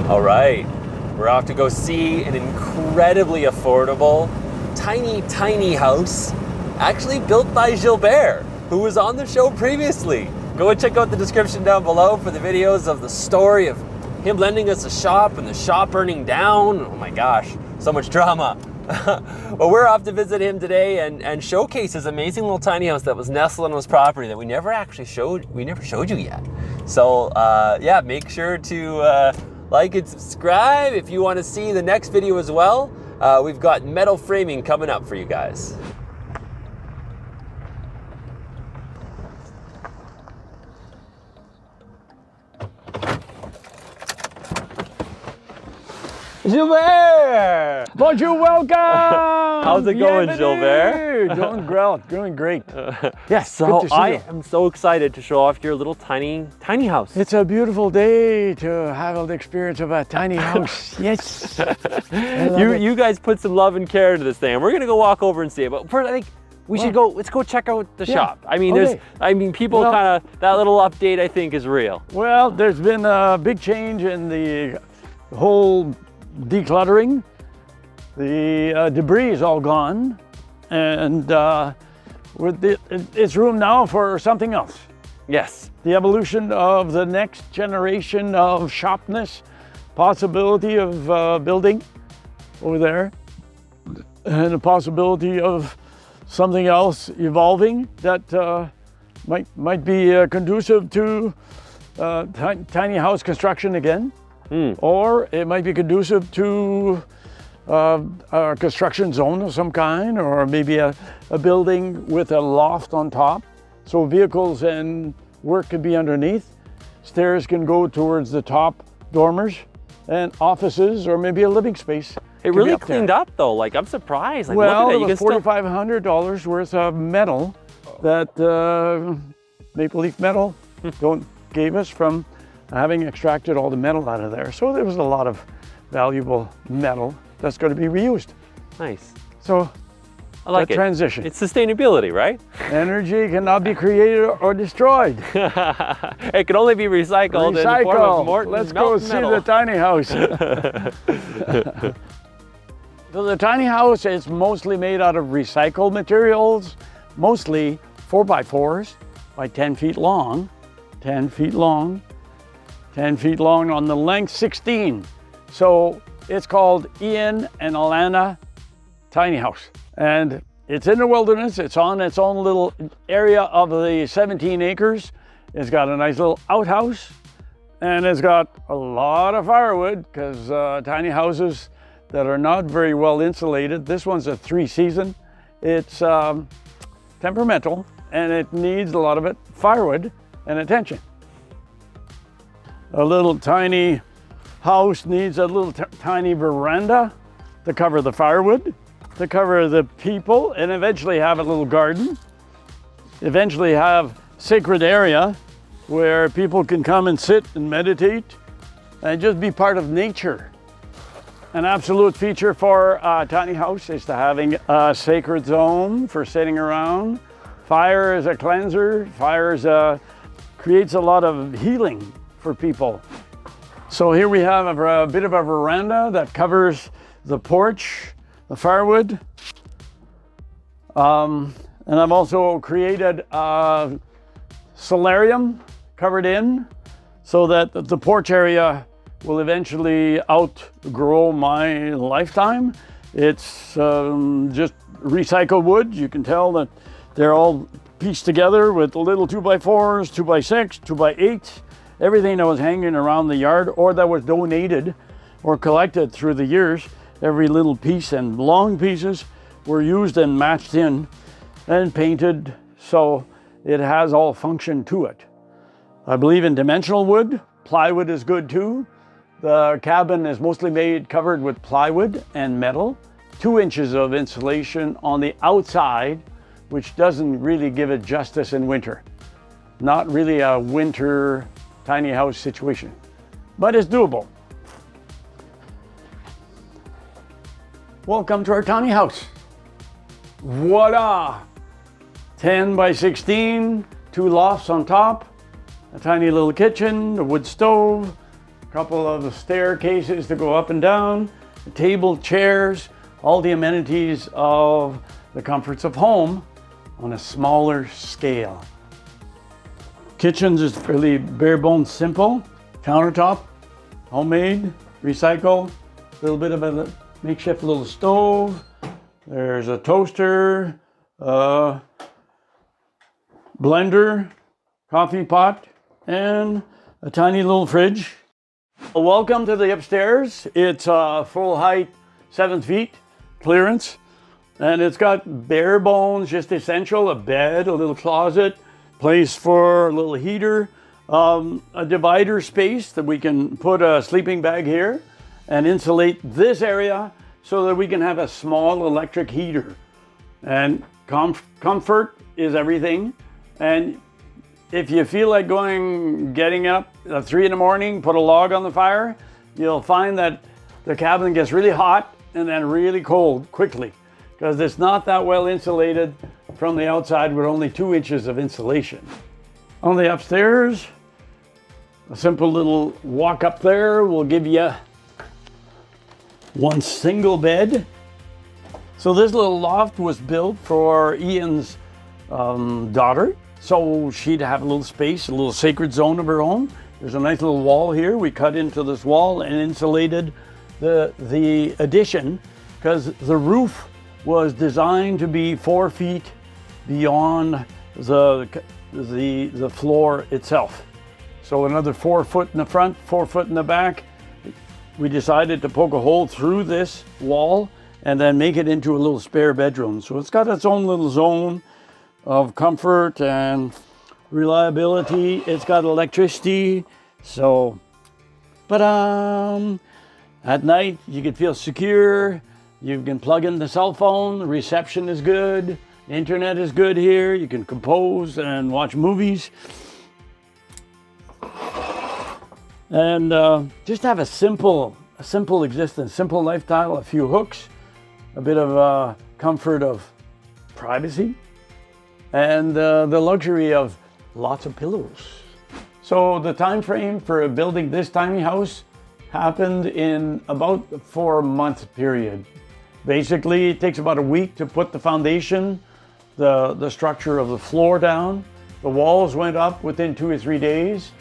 All right, we're off to go see an incredibly affordable, tiny house, actually built by Gilbert, who was on the show previously. Go and check out the description down below for the videos of the story of him lending us a shop and the shop burning down. Oh my gosh, so much drama. Well, we're off to visit him today and showcase his amazing little tiny house that was nestled on his property that we never showed you yet. So yeah, make sure to like and subscribe if you want to see the next video as well. We've got metal framing coming up for you guys. Gilbert! Bonjour, welcome! How's it going, Gilbert? Doing great. Yes, so good to see I you. am so excited to show off your little tiny house. It's a beautiful day to have the experience of a tiny house. Yes. You guys put some love and care into this thing, and we're gonna go walk over and see it. But first, I think we should go. Let's go check out the shop. I mean, people kind of that little update. I think is real. Well, there's been a big change in the whole decluttering. The debris is all gone, and it's room now for something else. Yes. The evolution of the next generation of shopness, possibility of building over there, and a possibility of something else evolving that might be conducive to tiny house construction again. Or it might be conducive to a construction zone of some kind, or maybe a building with a loft on top. So vehicles and work could be underneath. Stairs can go towards the top dormers, and offices or maybe a living space. It really cleaned up though, like I'm surprised. Like, well, look at it. $4,500 worth of metal that Maple Leaf Metal gave us from having extracted all the metal out of there. So there was a lot of valuable metal that's going to be reused. Nice. So I like that transition. It's sustainability, right? Energy cannot be created or destroyed. It can only be recycled. In the form of molten Let's go see the tiny house. So the tiny house is mostly made out of recycled materials, mostly 4x4s by 10 feet long, 10 feet long, 10 feet long on the length, 16. So it's called Ian and Alana Tiny House. And it's in the wilderness. It's on its own little area of the 17 acres. It's got a nice little outhouse, and it's got a lot of firewood because tiny houses that are not very well insulated. This one's a 3-season. It's temperamental, and it needs a lot of firewood and attention. A little tiny house needs a little tiny veranda to cover the firewood, to cover the people, and eventually have a little garden. Eventually have sacred area where people can come and sit and meditate and just be part of nature. An absolute feature for a tiny house is to having a sacred zone for sitting around. Fire is a cleanser. Fire creates a lot of healing for people. So here we have a bit of a veranda that covers the porch, the firewood. And I've also created a solarium covered in so that the porch area will eventually outgrow my lifetime. It's just recycled wood. You can tell that they're all pieced together with little 2x4s, 2x6, 2x8s. Everything that was hanging around the yard or that was donated or collected through the years, every little piece and long pieces were used and matched in and painted so it has all function to it. I believe in dimensional wood. Plywood is good too. The cabin is mostly covered with plywood and metal, 2 inches of insulation on the outside, which doesn't really give it justice in winter. Not really a winter tiny house situation, but it's doable. Welcome to our tiny house. Voila! 10 by 16, 2 lofts on top, a tiny little kitchen, a wood stove, couple of staircases to go up and down, a table, chairs, all the amenities of the comforts of home on a smaller scale. Kitchens is fairly bare bones simple. Countertop, homemade, recycle, a little bit of a makeshift little stove. There's a toaster, blender, coffee pot, and a tiny little fridge. Welcome to the upstairs. It's full height, 7 feet clearance, and it's got bare bones, just essential, a bed, a little closet, place for a little heater, a divider space that we can put a sleeping bag here and insulate this area so that we can have a small electric heater. And comfort is everything. And if you feel like getting up at 3 in the morning, put a log on the fire, you'll find that the cabin gets really hot and then really cold quickly because it's not that well insulated from the outside with only 2 inches of insulation. On the upstairs, a simple little walk up there will give you one single bed. So this little loft was built for Ian's daughter. So she'd have a little space, a little sacred zone of her own. There's a nice little wall here. We cut into this wall and insulated the addition because the roof was designed to be 4 feet beyond the floor itself. So another 4 foot in the front, 4 foot in the back. We decided to poke a hole through this wall and then make it into a little spare bedroom. So it's got its own little zone of comfort and reliability. It's got electricity. So, at night you can feel secure. You can plug in the cell phone. The reception is good. Internet is good here. You can compose and watch movies. And just have a simple existence, simple lifestyle, a few hooks, a bit of comfort of privacy, and the luxury of lots of pillows. So the time frame for building this tiny house happened in about a 4-month period. Basically, it takes about a week to put the foundation, the structure of the floor down. The walls went up within 2 or 3 days.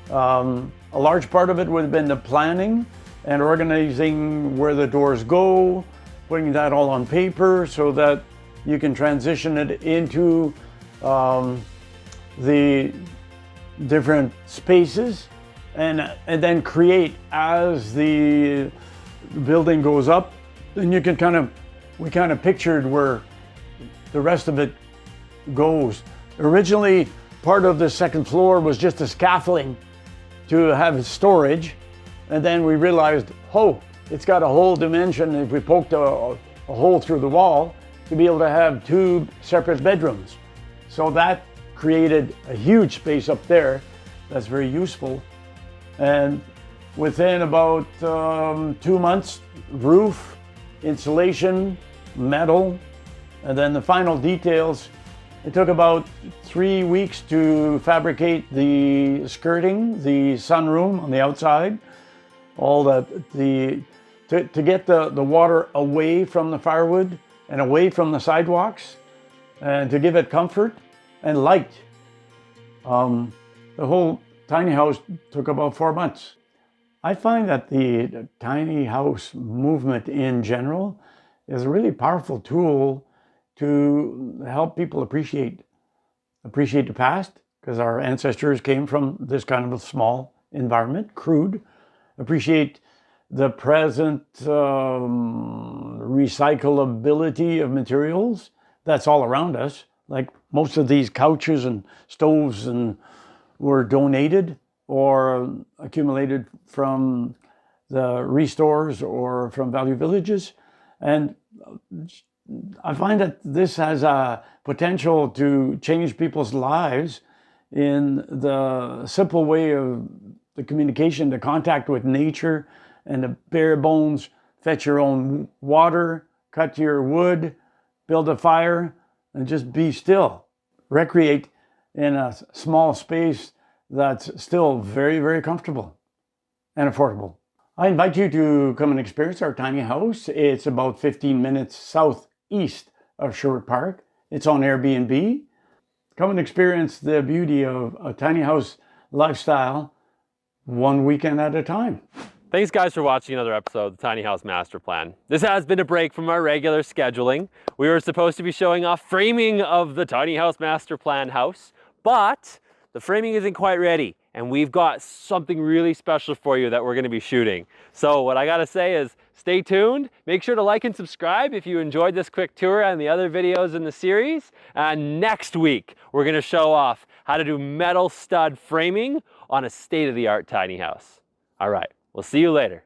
A large part of it would have been the planning and organizing where the doors go, putting that all on paper so that you can transition it into the different spaces and then create as the building goes up. Then you can we kind of pictured where the rest of it goes. Originally, part of the second floor was just a scaffolding to have storage, and then we realized, it's got a whole dimension if we poked a hole through the wall to be able to have 2 separate bedrooms. So that created a huge space up there that's very useful. And within about 2 months, roof, insulation, metal, and then the final details. It took about 3 weeks to fabricate the skirting, the sunroom on the outside, to get the water away from the firewood and away from the sidewalks, and to give it comfort and light. The whole tiny house took about 4 months. I find that the tiny house movement in general is a really powerful tool to help people appreciate the past, because our ancestors came from this kind of a small environment, crude. Appreciate the present recyclability of materials that's all around us. Like most of these couches and stoves were donated or accumulated from the restores or from Value Villages. And I find that this has a potential to change people's lives in the simple way of the communication, the contact with nature, and the bare bones, fetch your own water, cut your wood, build a fire, and just be still. Recreate in a small space that's still very, very comfortable. and affordable. I invite you to come and experience our tiny house. It's about 15 minutes southeast of Sherwood Park. It's on Airbnb. Come and experience the beauty of a tiny house lifestyle one weekend at a time. Thanks guys for watching another episode of the Tiny House Master Plan. This has been a break from our regular scheduling. We were supposed to be showing off framing of the Tiny House Master Plan house, but the framing isn't quite ready, and we've got something really special for you that we're gonna be shooting. So what I gotta say is stay tuned. Make sure to like and subscribe if you enjoyed this quick tour and the other videos in the series. And next week, we're gonna show off how to do metal stud framing on a state-of-the-art tiny house. All right. We'll see you later.